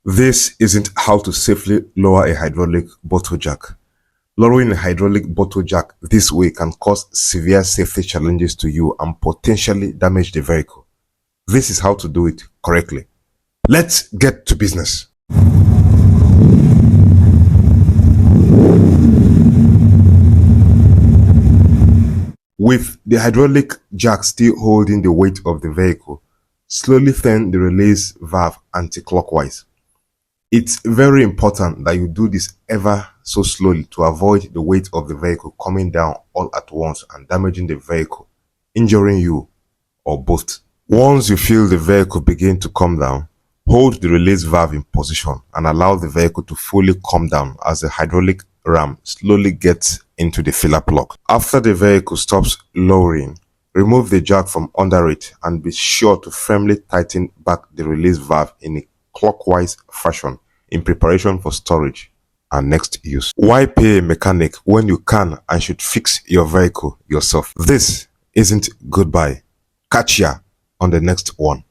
This isn't how to safely lower a hydraulic bottle jack. Lowering a hydraulic bottle jack this way can cause severe safety challenges to you and potentially damage the vehicle. This is how to do it correctly. Let's get to business. With the hydraulic jack still holding the weight of the vehicle, slowly turn the release valve anti-clockwise. It's very important that you do this ever so slowly to avoid the weight of the vehicle coming down all at once and damaging the vehicle, injuring you or both. Once you feel the vehicle begin to come down, hold the release valve in position and allow the vehicle to fully come down as the hydraulic ram slowly gets into the filler plug. After the vehicle stops lowering, remove the jack from under it and be sure to firmly tighten back the release valve in a clockwise fashion in preparation for storage and next use. Why pay a mechanic when you can and should fix your vehicle yourself? This isn't goodbye. Catch ya on the next one.